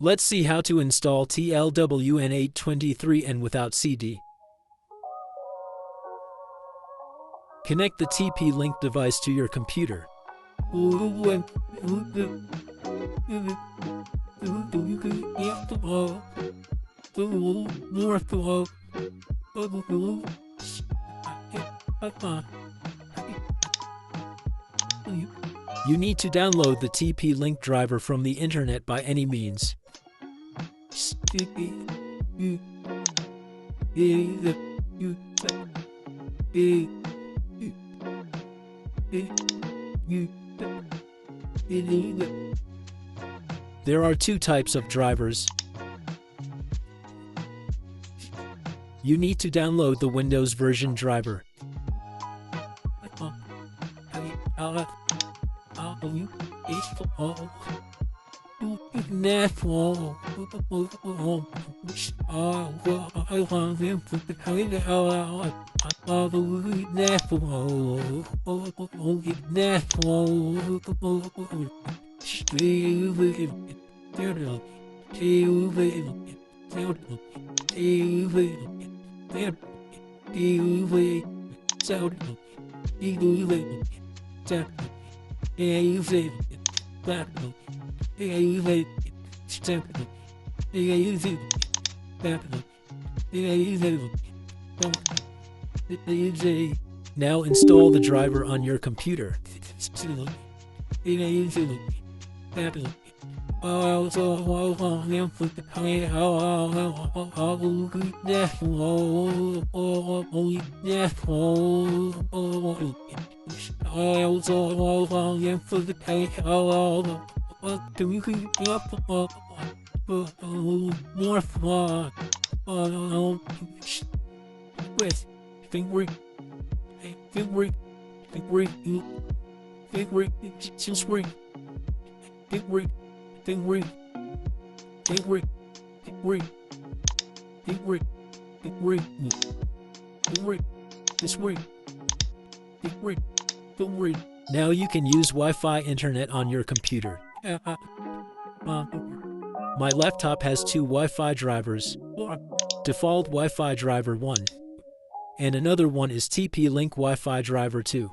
Let's see how to install TL-WN823N without CD. Connect the TP-Link device to your computer. You need to download the TP-Link driver from the internet by any means. There are two types of drivers. You need to download the Windows version driver. Now install the driver on your computer. Now you can use Wi-Fi internet on your computer. My laptop has two Wi-Fi drivers. Default Wi-Fi driver 1. And another one is TP-Link Wi-Fi driver 2.